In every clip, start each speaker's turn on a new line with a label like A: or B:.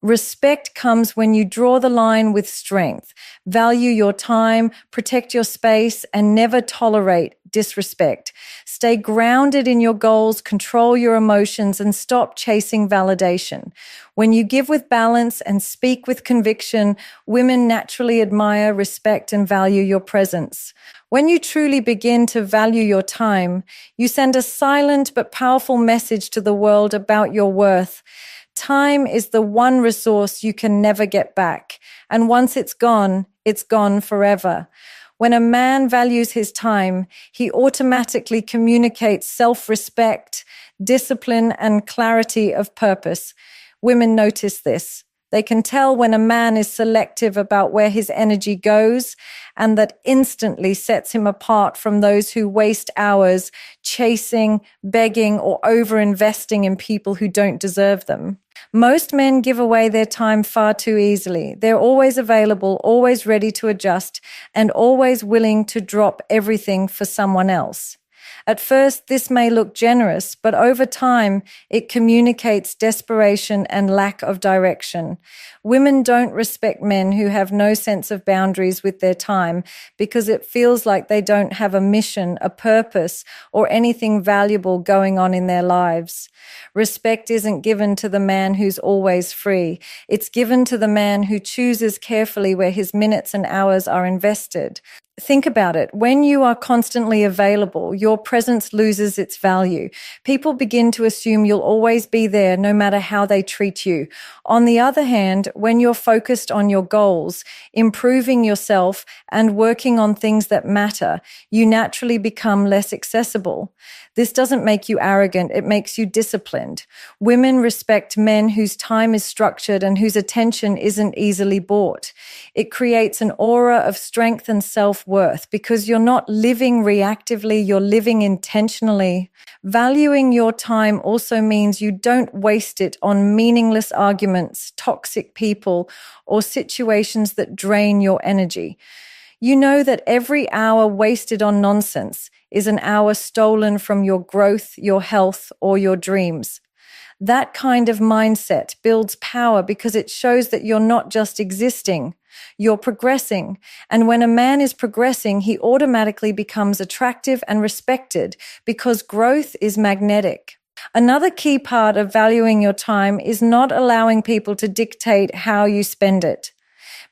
A: Respect comes when you draw the line with strength, value your time, protect your space, and never tolerate disrespect. Stay grounded in your goals, control your emotions, and stop chasing validation. When you give with balance and speak with conviction, women naturally admire, respect, and value your presence. When you truly begin to value your time, you send a silent but powerful message to the world about your worth. Time is the one resource you can never get back. And once it's gone forever. When a man values his time, he automatically communicates self-respect, discipline, and clarity of purpose. Women notice this. They can tell when a man is selective about where his energy goes, and that instantly sets him apart from those who waste hours chasing, begging, or over-investing in people who don't deserve them. Most men give away their time far too easily. They're always available, always ready to adjust, and always willing to drop everything for someone else. At first, this may look generous, but over time, it communicates desperation and lack of direction. Women don't respect men who have no sense of boundaries with their time because it feels like they don't have a mission, a purpose, or anything valuable going on in their lives. Respect isn't given to the man who's always free. It's given to the man who chooses carefully where his minutes and hours are invested. Think about it. When you are constantly available, your presence loses its value. People begin to assume you'll always be there no matter how they treat you. On the other hand, when you're focused on your goals, improving yourself and working on things that matter, you naturally become less accessible. This doesn't make you arrogant, it makes you disciplined. Women respect men whose time is structured and whose attention isn't easily bought. It creates an aura of strength and self-worth because you're not living reactively, you're living intentionally. Valuing your time also means you don't waste it on meaningless arguments, toxic people, or situations that drain your energy. You know that every hour wasted on nonsense is an hour stolen from your growth, your health, or your dreams. That kind of mindset builds power because it shows that you're not just existing, you're progressing. And when a man is progressing, he automatically becomes attractive and respected because growth is magnetic. Another key part of valuing your time is not allowing people to dictate how you spend it.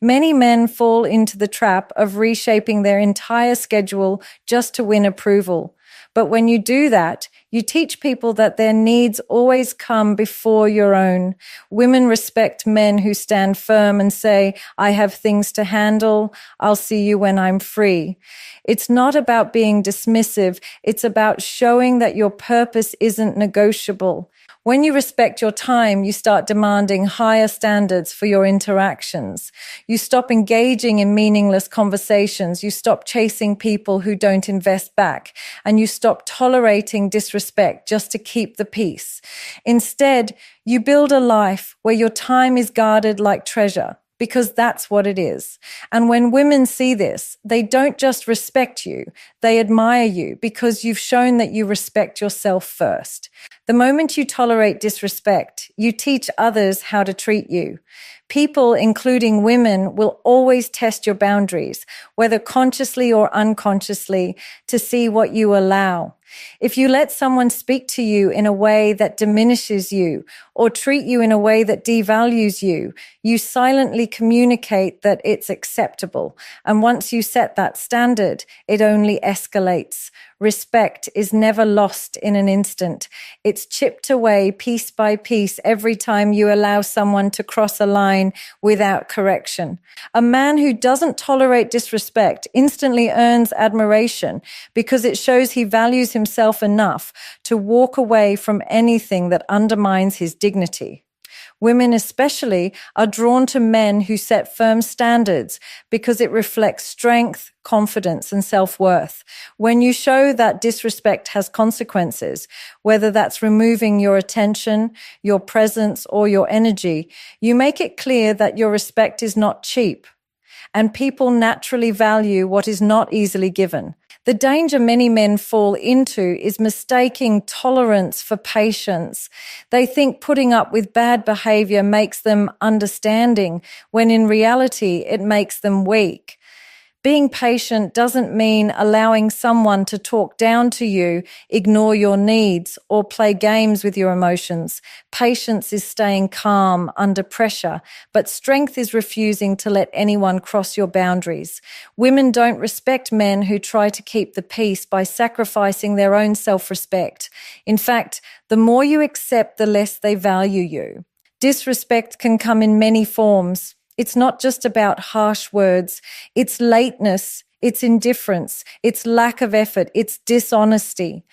A: Many men fall into the trap of reshaping their entire schedule just to win approval. But when you do that, you teach people that their needs always come before your own. Women respect men who stand firm and say, I have things to handle. I'll see you when I'm free. It's not about being dismissive. It's about showing that your purpose isn't negotiable. When you respect your time, you start demanding higher standards for your interactions. You stop engaging in meaningless conversations. You stop chasing people who don't invest back. And you stop tolerating disrespect just to keep the peace. Instead, you build a life where your time is guarded like treasure, because that's what it is. And when women see this, they don't just respect you, they admire you because you've shown that you respect yourself first. The moment you tolerate disrespect, you teach others how to treat you. People, including women, will always test your boundaries, whether consciously or unconsciously, to see what you allow. If you let someone speak to you in a way that diminishes you or treat you in a way that devalues you, you silently communicate that it's acceptable. And once you set that standard, it only escalates. Respect is never lost in an instant. It's chipped away piece by piece every time you allow someone to cross a line without correction. A man who doesn't tolerate disrespect instantly earns admiration because it shows he values himself enough to walk away from anything that undermines his dignity. Women especially are drawn to men who set firm standards because it reflects strength, confidence, and self-worth. When you show that disrespect has consequences, whether that's removing your attention, your presence, or your energy, you make it clear that your respect is not cheap. And people naturally value what is not easily given. The danger many men fall into is mistaking tolerance for patience. They think putting up with bad behavior makes them understanding, when in reality it makes them weak. Being patient doesn't mean allowing someone to talk down to you, ignore your needs, or play games with your emotions. Patience is staying calm under pressure, but strength is refusing to let anyone cross your boundaries. Women don't respect men who try to keep the peace by sacrificing their own self-respect. In fact, the more you accept, the less they value you. Disrespect can come in many forms. It's not just about harsh words. It's lateness, it's indifference, it's lack of effort, it's dishonesty.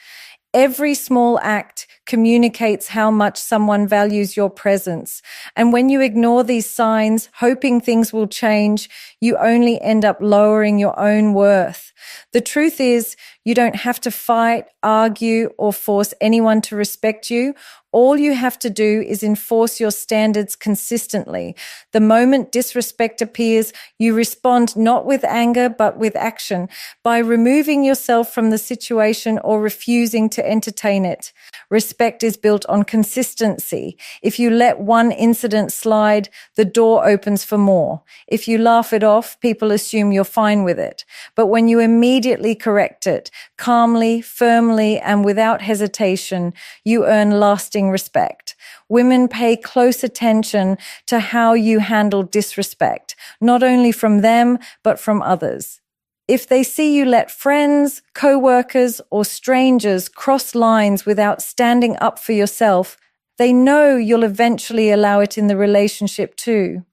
A: Every small act communicates how much someone values your presence. And when you ignore these signs, hoping things will change, you only end up lowering your own worth. The truth is, you don't have to fight, argue, or force anyone to respect you. All you have to do is enforce your standards consistently. The moment disrespect appears, you respond not with anger, but with action, by removing yourself from the situation or refusing to entertain it. Respect is built on consistency. If you let one incident slide, the door opens for more. If you laugh it off, people assume you're fine with it. But when you immediately correct it, calmly, firmly, and without hesitation, you earn lasting respect. Women pay close attention to how you handle disrespect, not only from them, but from others. If they see you let friends, co-workers, or strangers cross lines without standing up for yourself, they know you'll eventually allow it in the relationship too.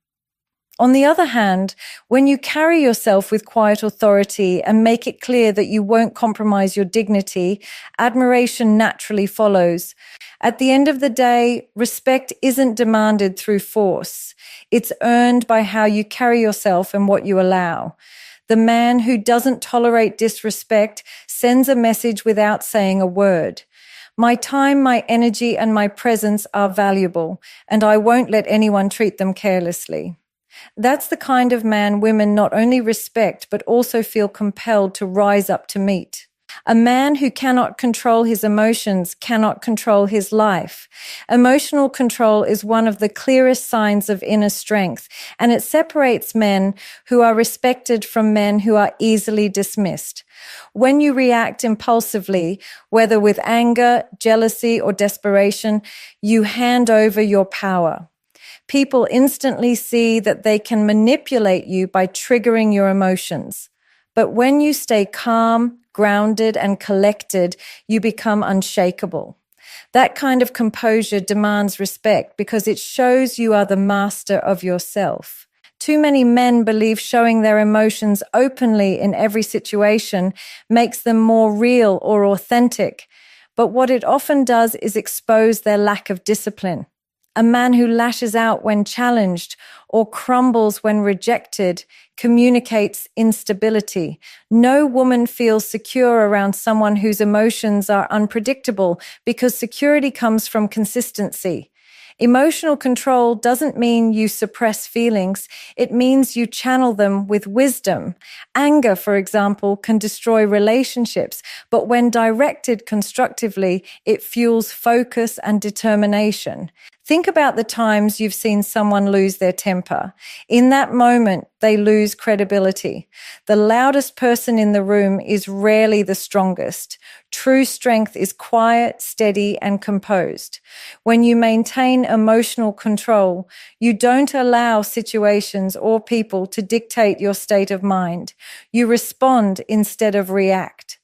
A: On the other hand, when you carry yourself with quiet authority and make it clear that you won't compromise your dignity, admiration naturally follows. At the end of the day, respect isn't demanded through force. It's earned by how you carry yourself and what you allow. The man who doesn't tolerate disrespect sends a message without saying a word. My time, my energy, and my presence are valuable, and I won't let anyone treat them carelessly. That's the kind of man women not only respect, but also feel compelled to rise up to meet. A man who cannot control his emotions cannot control his life. Emotional control is one of the clearest signs of inner strength, and it separates men who are respected from men who are easily dismissed. When you react impulsively, whether with anger, jealousy, or desperation, you hand over your power. People instantly see that they can manipulate you by triggering your emotions. But when you stay calm, grounded, and collected, you become unshakable. That kind of composure demands respect because it shows you are the master of yourself. Too many men believe showing their emotions openly in every situation makes them more real or authentic, but what it often does is expose their lack of discipline. A man who lashes out when challenged or crumbles when rejected communicates instability. No woman feels secure around someone whose emotions are unpredictable because security comes from consistency. Emotional control doesn't mean you suppress feelings. It means you channel them with wisdom. Anger, for example, can destroy relationships, but when directed constructively, it fuels focus and determination. Think about the times you've seen someone lose their temper. In that moment, they lose credibility. The loudest person in the room is rarely the strongest. True strength is quiet, steady, and composed. When you maintain emotional control, you don't allow situations or people to dictate your state of mind. You respond instead of react.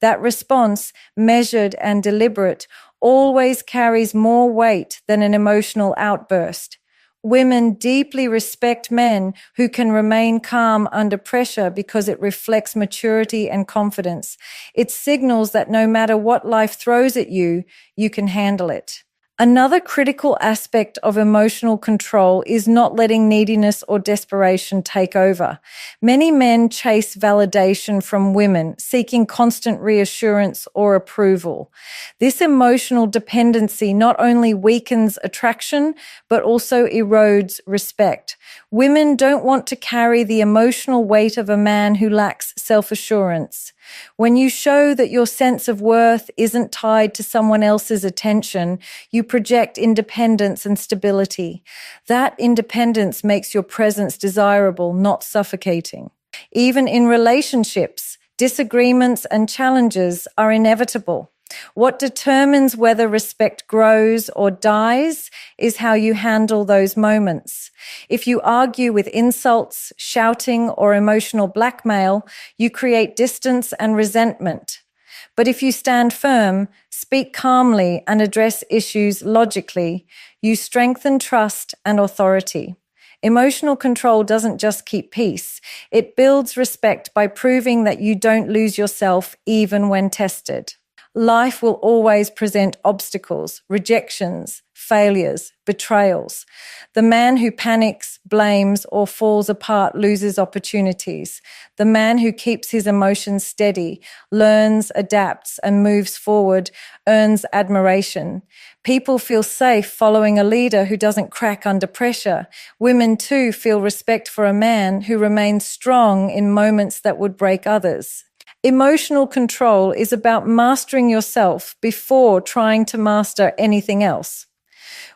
A: That response, measured and deliberate, always carries more weight than an emotional outburst. Women deeply respect men who can remain calm under pressure because it reflects maturity and confidence. It signals that no matter what life throws at you, you can handle it. Another critical aspect of emotional control is not letting neediness or desperation take over. Many men chase validation from women, seeking constant reassurance or approval. This emotional dependency not only weakens attraction, but also erodes respect. Women don't want to carry the emotional weight of a man who lacks self-assurance. When you show that your sense of worth isn't tied to someone else's attention, you project independence and stability. That independence makes your presence desirable, not suffocating. Even in relationships, disagreements and challenges are inevitable. What determines whether respect grows or dies is how you handle those moments. If you argue with insults, shouting, or emotional blackmail, you create distance and resentment. But if you stand firm, speak calmly, and address issues logically, you strengthen trust and authority. Emotional control doesn't just keep peace. It builds respect by proving that you don't lose yourself even when tested. Life will always present obstacles, rejections, failures, betrayals. The man who panics, blames, or falls apart loses opportunities. The man who keeps his emotions steady, learns, adapts, and moves forward earns admiration. People feel safe following a leader who doesn't crack under pressure. Women, too, feel respect for a man who remains strong in moments that would break others. Emotional control is about mastering yourself before trying to master anything else.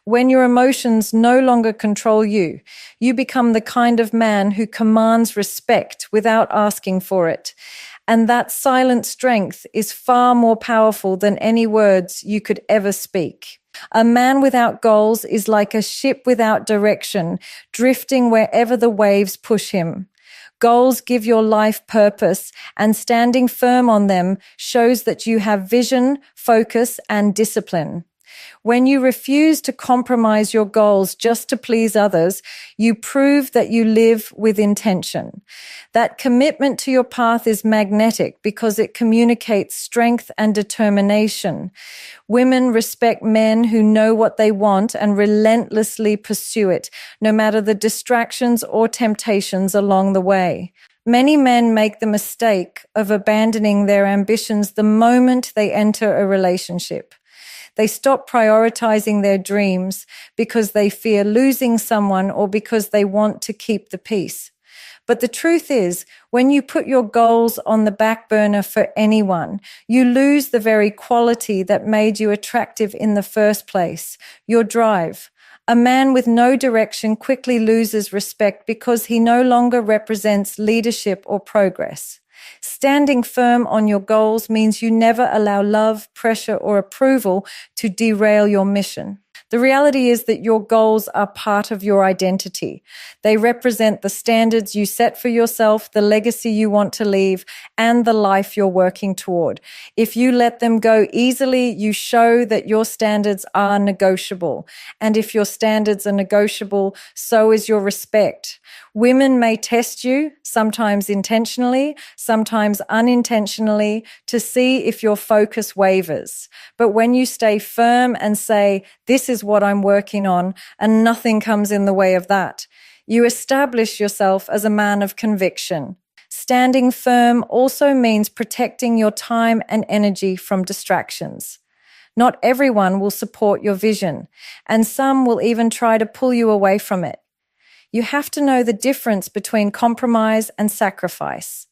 A: When your emotions no longer control you, you become the kind of man who commands respect without asking for it. And that silent strength is far more powerful than any words you could ever speak. A man without goals is like a ship without direction, drifting wherever the waves push him. Goals give your life purpose, and standing firm on them shows that you have vision, focus, and discipline. When you refuse to compromise your goals just to please others, you prove that you live with intention. That commitment to your path is magnetic because it communicates strength and determination. Women respect men who know what they want and relentlessly pursue it, no matter the distractions or temptations along the way. Many men make the mistake of abandoning their ambitions the moment they enter a relationship. They stop prioritizing their dreams because they fear losing someone or because they want to keep the peace. But the truth is, when you put your goals on the back burner for anyone, you lose the very quality that made you attractive in the first place, your drive. A man with no direction quickly loses respect because he no longer represents leadership or progress. Standing firm on your goals means you never allow love, pressure, or approval to derail your mission. The reality is that your goals are part of your identity. They represent the standards you set for yourself, the legacy you want to leave, and the life you're working toward. If you let them go easily, you show that your standards are negotiable. And if your standards are negotiable, so is your respect. Women may test you, sometimes intentionally, sometimes unintentionally, to see if your focus wavers. But when you stay firm and say, "This is what I'm working on," and nothing comes in the way of that, you establish yourself as a man of conviction. Standing firm also means protecting your time and energy from distractions. Not everyone will support your vision, and some will even try to pull you away from it. You have to know the difference between compromise and sacrifice.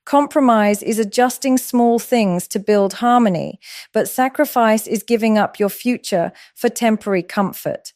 A: Compromise is adjusting small things to build harmony, but sacrifice is giving up your future for temporary comfort.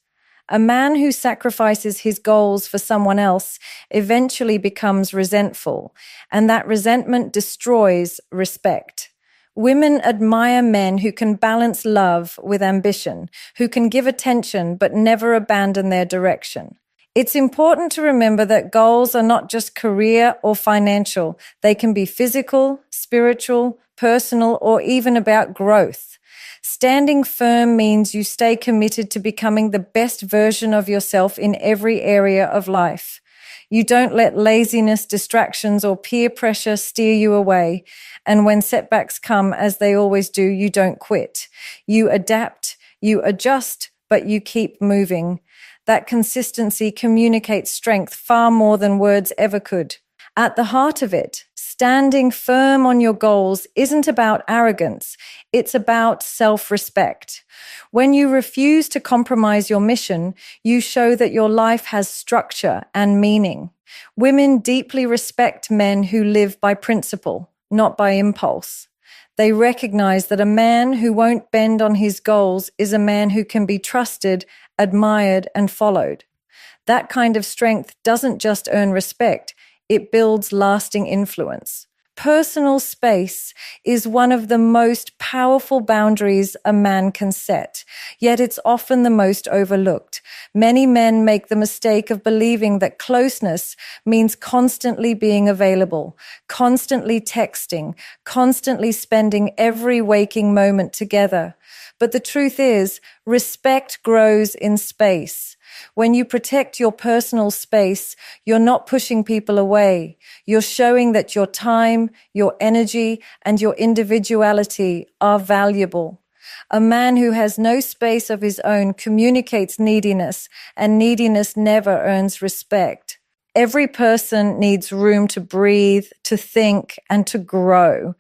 A: A man who sacrifices his goals for someone else eventually becomes resentful, and that resentment destroys respect. Women admire men who can balance love with ambition, who can give attention but never abandon their direction. It's important to remember that goals are not just career or financial. They can be physical, spiritual, personal, or even about growth. Standing firm means you stay committed to becoming the best version of yourself in every area of life. You don't let laziness, distractions, or peer pressure steer you away. And when setbacks come, as they always do, you don't quit. You adapt, you adjust, but you keep moving. That consistency communicates strength far more than words ever could. At the heart of it, standing firm on your goals isn't about arrogance. It's about self-respect. When you refuse to compromise your mission, you show that your life has structure and meaning. Women deeply respect men who live by principle. not by impulse. They recognize that a man who won't bend on his goals is a man who can be trusted, admired, and followed. That kind of strength doesn't just earn respect, it builds lasting influence. Personal space is one of the most powerful boundaries a man can set, yet it's often the most overlooked. Many men make the mistake of believing that closeness means constantly being available, constantly texting, constantly spending every waking moment together. But the truth is, respect grows in space. When you protect your personal space, you're not pushing people away. You're showing that your time, your energy, and your individuality are valuable. A man who has no space of his own communicates neediness, and neediness never earns respect. Every person needs room to breathe, to think, and to grow.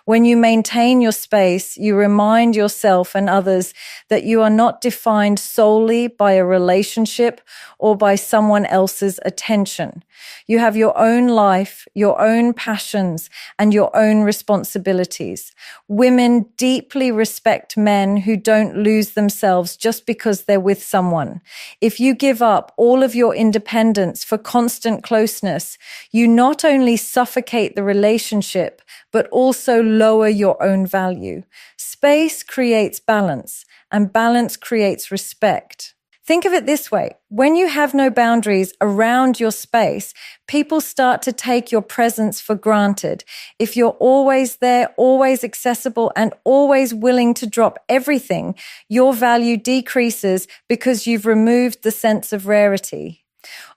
A: When you maintain your space, you remind yourself and others that you are not defined solely by a relationship or by someone else's attention. You have your own life, your own passions, and your own responsibilities. Women deeply respect men who don't lose themselves just because they're with someone. If you give up all of your independence for constant closeness, you not only suffocate the relationship, but also lower your own value. Space creates balance, and balance creates respect. Think of it this way. When you have no boundaries around your space, people start to take your presence for granted. If you're always there, always accessible, and always willing to drop everything, your value decreases because you've removed the sense of rarity.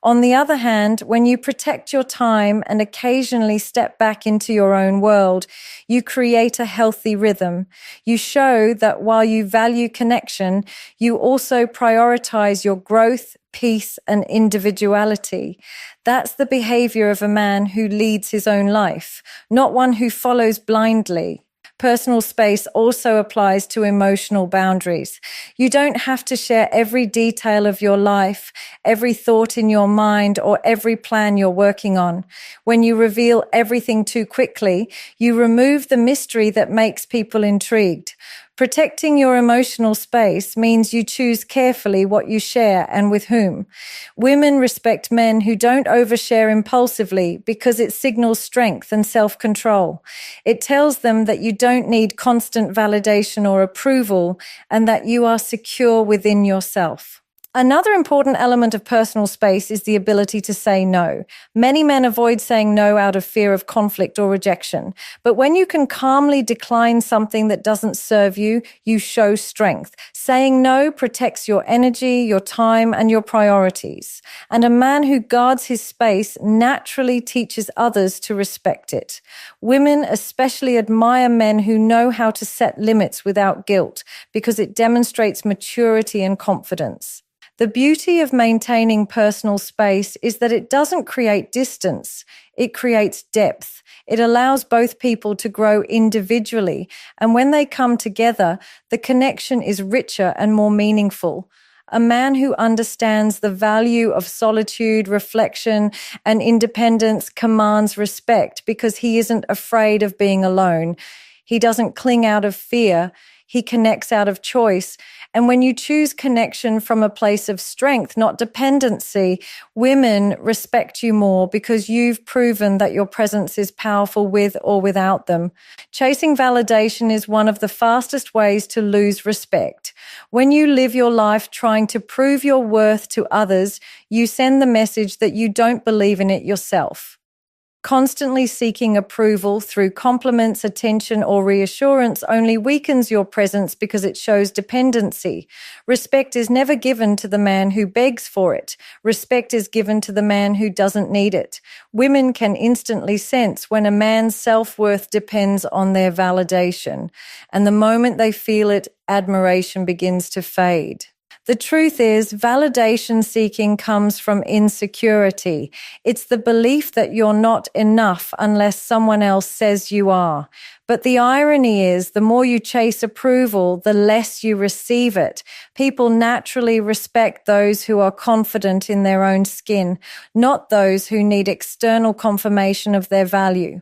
A: On the other hand, when you protect your time and occasionally step back into your own world, you create a healthy rhythm. You show that while you value connection, you also prioritize your growth, peace, and individuality. That's the behavior of a man who leads his own life, not one who follows blindly. Personal space also applies to emotional boundaries. You don't have to share every detail of your life, every thought in your mind, or every plan you're working on. When you reveal everything too quickly, you remove the mystery that makes people intrigued. Protecting your emotional space means you choose carefully what you share and with whom. Women respect men who don't overshare impulsively because it signals strength and self-control. It tells them that you don't need constant validation or approval and that you are secure within yourself. Another important element of personal space is the ability to say no. Many men avoid saying no out of fear of conflict or rejection. But when you can calmly decline something that doesn't serve you, you show strength. Saying no protects your energy, your time, and your priorities. And a man who guards his space naturally teaches others to respect it. Women especially admire men who know how to set limits without guilt because it demonstrates maturity and confidence. The beauty of maintaining personal space is that it doesn't create distance, it creates depth. It allows both people to grow individually, and when they come together, the connection is richer and more meaningful. A man who understands the value of solitude, reflection, and independence commands respect because he isn't afraid of being alone. He doesn't cling out of fear. He connects out of choice. And when you choose connection from a place of strength, not dependency, women respect you more because you've proven that your presence is powerful with or without them. Chasing validation is one of the fastest ways to lose respect. When you live your life trying to prove your worth to others, you send the message that you don't believe in it yourself. Constantly seeking approval through compliments, attention, or reassurance only weakens your presence because it shows dependency. Respect is never given to the man who begs for it. Respect is given to the man who doesn't need it. Women can instantly sense when a man's self-worth depends on their validation, and the moment they feel it, admiration begins to fade. The truth is, validation seeking comes from insecurity. It's the belief that you're not enough unless someone else says you are. But the irony is, the more you chase approval, the less you receive it. People naturally respect those who are confident in their own skin, not those who need external confirmation of their value.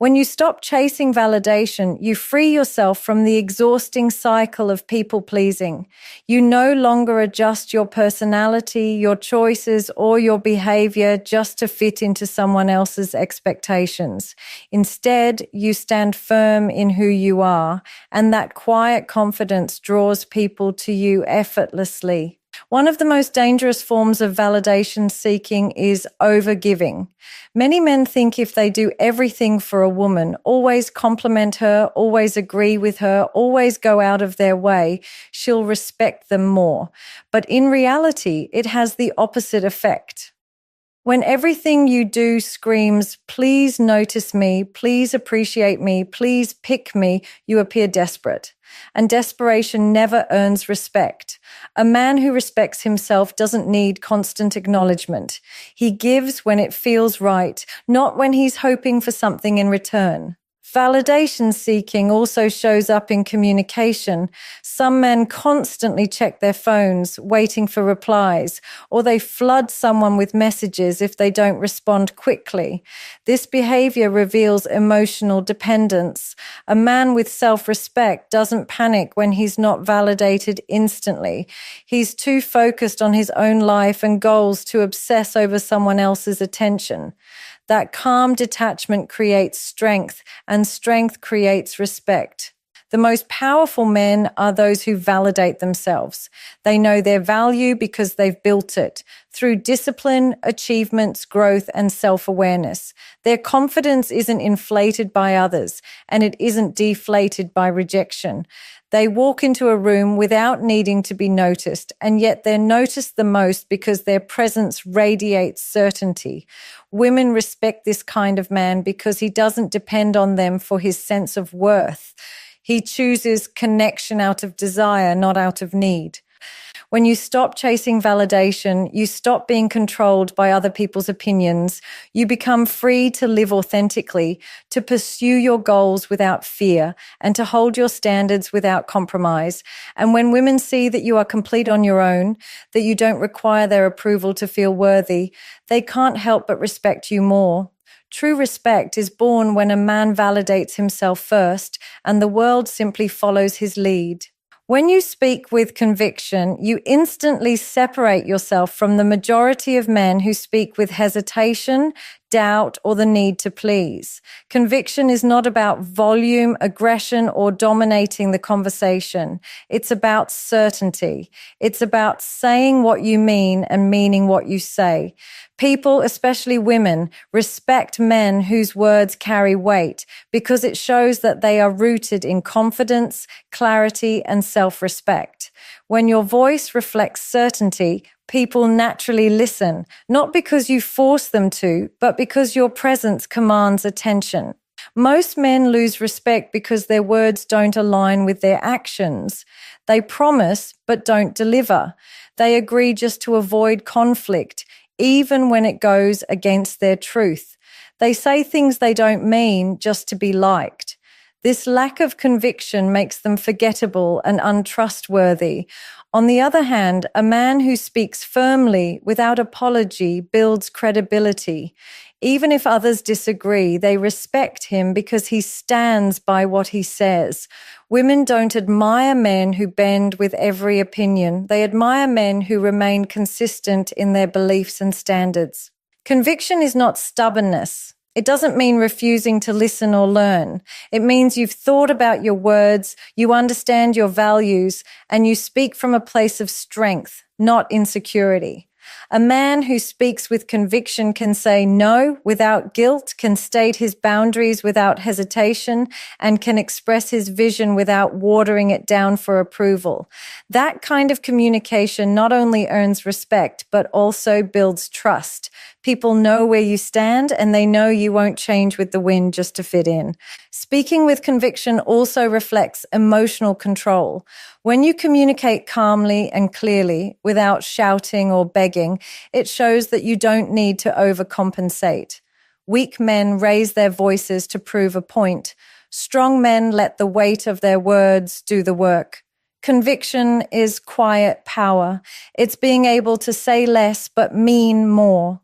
A: When you stop chasing validation, you free yourself from the exhausting cycle of people-pleasing. You no longer adjust your personality, your choices, or your behavior just to fit into someone else's expectations. Instead, you stand firm in who you are, and that quiet confidence draws people to you effortlessly. One of the most dangerous forms of validation seeking is overgiving. Many men think if they do everything for a woman, always compliment her, always agree with her, always go out of their way, she'll respect them more. But in reality, it has the opposite effect. When everything you do screams, please notice me, please appreciate me, please pick me, you appear desperate. And desperation never earns respect. A man who respects himself doesn't need constant acknowledgement. He gives when it feels right, not when he's hoping for something in return. Validation seeking also shows up in communication. Some men constantly check their phones, waiting for replies, or they flood someone with messages if they don't respond quickly. This behavior reveals emotional dependence. A man with self-respect doesn't panic when he's not validated instantly. He's too focused on his own life and goals to obsess over someone else's attention. That calm detachment creates strength, and strength creates respect. The most powerful men are those who validate themselves. They know their value because they've built it through discipline, achievements, growth, and self-awareness. Their confidence isn't inflated by others, and it isn't deflated by rejection. They walk into a room without needing to be noticed, and yet they're noticed the most because their presence radiates certainty. Women respect this kind of man because he doesn't depend on them for his sense of worth. He chooses connection out of desire, not out of need. When you stop chasing validation, you stop being controlled by other people's opinions. You become free to live authentically, to pursue your goals without fear, and to hold your standards without compromise. And when women see that you are complete on your own, that you don't require their approval to feel worthy, they can't help but respect you more. True respect is born when a man validates himself first, and the world simply follows his lead. When you speak with conviction, you instantly separate yourself from the majority of men who speak with hesitation, doubt, or the need to please. Conviction is not about volume, aggression, or dominating the conversation. It's about certainty. It's about saying what you mean and meaning what you say. People, especially women, respect men whose words carry weight because it shows that they are rooted in confidence, clarity, and self-respect. When your voice reflects certainty, people naturally listen, not because you force them to, but because your presence commands attention. Most men lose respect because their words don't align with their actions. They promise, but don't deliver. They agree just to avoid conflict, even when it goes against their truth. They say things they don't mean just to be liked. This lack of conviction makes them forgettable and untrustworthy. On the other hand, a man who speaks firmly without apology builds credibility. Even if others disagree, they respect him because he stands by what he says. Women don't admire men who bend with every opinion. They admire men who remain consistent in their beliefs and standards. Conviction is not stubbornness. It doesn't mean refusing to listen or learn. It means you've thought about your words, you understand your values, and you speak from a place of strength, not insecurity. A man who speaks with conviction can say no without guilt, can state his boundaries without hesitation, and can express his vision without watering it down for approval. That kind of communication not only earns respect, but also builds trust. People know where you stand, and they know you won't change with the wind just to fit in. Speaking with conviction also reflects emotional control. When you communicate calmly and clearly, without shouting or begging, it shows that you don't need to overcompensate. Weak men raise their voices to prove a point. Strong men let the weight of their words do the work. Conviction is quiet power. It's being able to say less but mean more.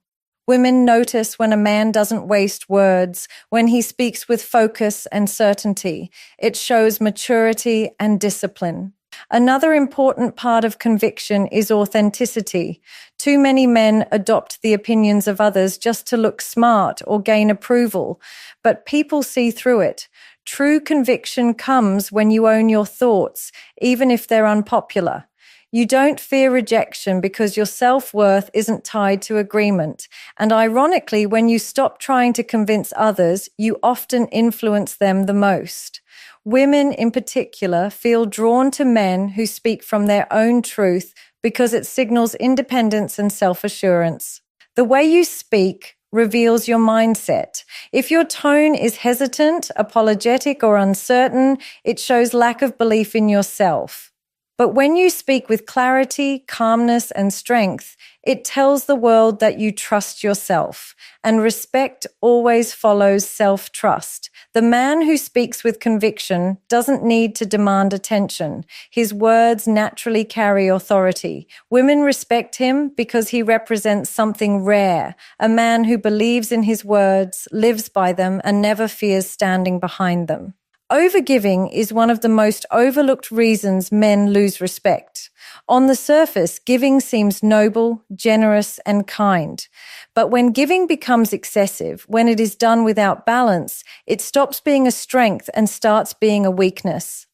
A: Women notice when a man doesn't waste words, when he speaks with focus and certainty. It shows maturity and discipline. Another important part of conviction is authenticity. Too many men adopt the opinions of others just to look smart or gain approval, but people see through it. True conviction comes when you own your thoughts, even if they're unpopular. You don't fear rejection because your self-worth isn't tied to agreement. And ironically, when you stop trying to convince others, you often influence them the most. Women in particular feel drawn to men who speak from their own truth because it signals independence and self-assurance. The way you speak reveals your mindset. If your tone is hesitant, apologetic, or uncertain, it shows lack of belief in yourself. But when you speak with clarity, calmness, and strength, it tells the world that you trust yourself. And respect always follows self-trust. The man who speaks with conviction doesn't need to demand attention. His words naturally carry authority. Women respect him because he represents something rare, a man who believes in his words, lives by them, and never fears standing behind them. Overgiving is one of the most overlooked reasons men lose respect. On the surface, giving seems noble, generous, and kind. But when giving becomes excessive, when it is done without balance, it stops being a strength and starts being a weakness.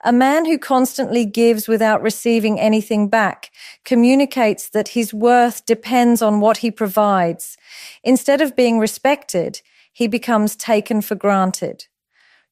A: A man who constantly gives without receiving anything back communicates that his worth depends on what he provides. Instead of being respected, he becomes taken for granted.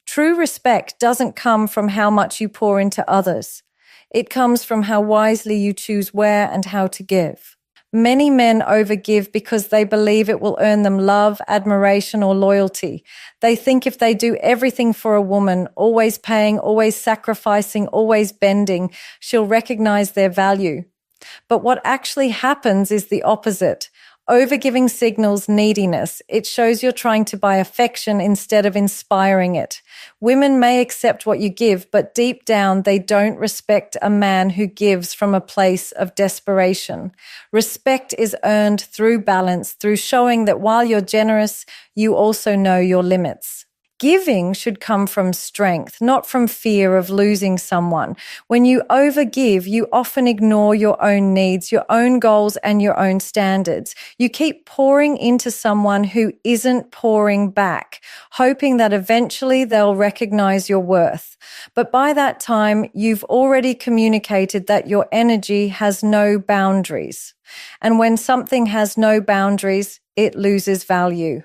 A: True respect doesn't come from how much you pour into others. It comes from how wisely you choose where and how to give. Many men overgive because they believe it will earn them love, admiration, or loyalty. They think if they do everything for a woman, always paying, always sacrificing, always bending, she'll recognize their value. But what actually happens is the opposite. Overgiving signals neediness. It shows you're trying to buy affection instead of inspiring it. Women may accept what you give, but deep down they don't respect a man who gives from a place of desperation. Respect is earned through balance, through showing that while you're generous, you also know your limits. Giving should come from strength, not from fear of losing someone. When you overgive, you often ignore your own needs, your own goals, and your own standards. You keep pouring into someone who isn't pouring back, hoping that eventually they'll recognize your worth. But by that time, you've already communicated that your energy has no boundaries. And when something has no boundaries, it loses value.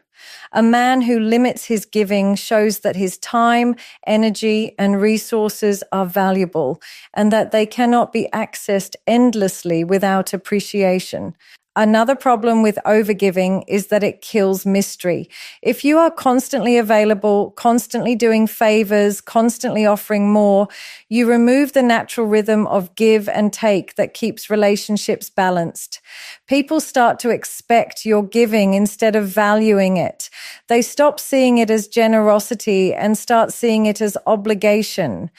A: A man who limits his giving shows that his time, energy, and resources are valuable and that they cannot be accessed endlessly without appreciation. Another problem with overgiving is that it kills mystery. If you are constantly available, constantly doing favors, constantly offering more, you remove the natural rhythm of give and take that keeps relationships balanced. People start to expect your giving instead of valuing it. They stop seeing it as generosity and start seeing it as obligation.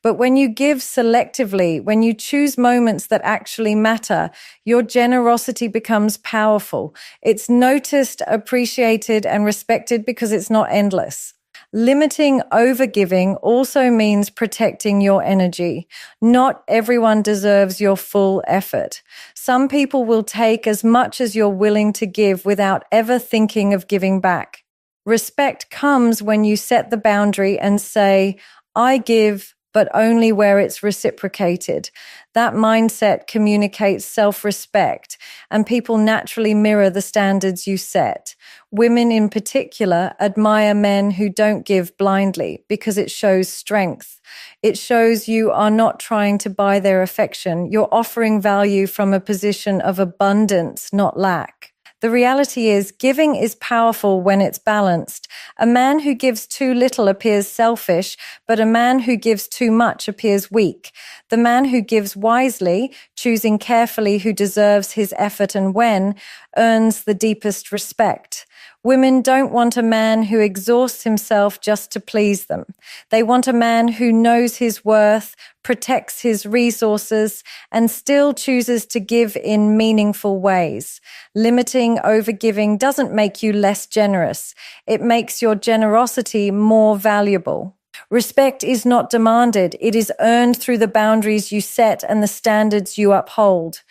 A: But when you give selectively, when you choose moments that actually matter, your generosity becomes powerful. It's noticed, appreciated, and respected because it's not endless. Limiting overgiving also means protecting your energy. Not everyone deserves your full effort. Some people will take as much as you're willing to give without ever thinking of giving back. Respect comes when you set the boundary and say, I give, but only where it's reciprocated. That mindset communicates self-respect, and people naturally mirror the standards you set. Women in particular admire men who don't give blindly because it shows strength. It shows you are not trying to buy their affection. You're offering value from a position of abundance, not lack. The reality is, giving is powerful when it's balanced. A man who gives too little appears selfish, but a man who gives too much appears weak. The man who gives wisely, choosing carefully who deserves his effort and when, earns the deepest respect. Women don't want a man who exhausts himself just to please them. They want a man who knows his worth, protects his resources, and still chooses to give in meaningful ways. Limiting overgiving doesn't make you less generous. It makes your generosity more valuable. Respect is not demanded. It is earned through the boundaries you set and the standards you uphold.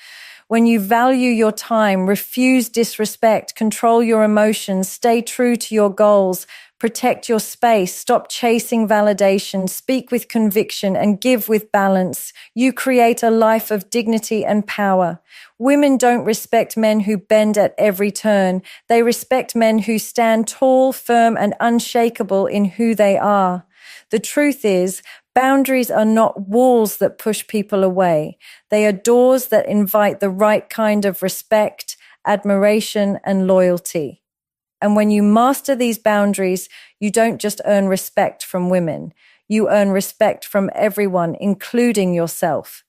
A: When you value your time, refuse disrespect, control your emotions, stay true to your goals, protect your space, stop chasing validation, speak with conviction, and give with balance, you create a life of dignity and power. Women don't respect men who bend at every turn. They respect men who stand tall, firm, and unshakable in who they are. The truth is, boundaries are not walls that push people away. They are doors that invite the right kind of respect, admiration, and loyalty. And when you master these boundaries, you don't just earn respect from women. You earn respect from everyone, including yourself.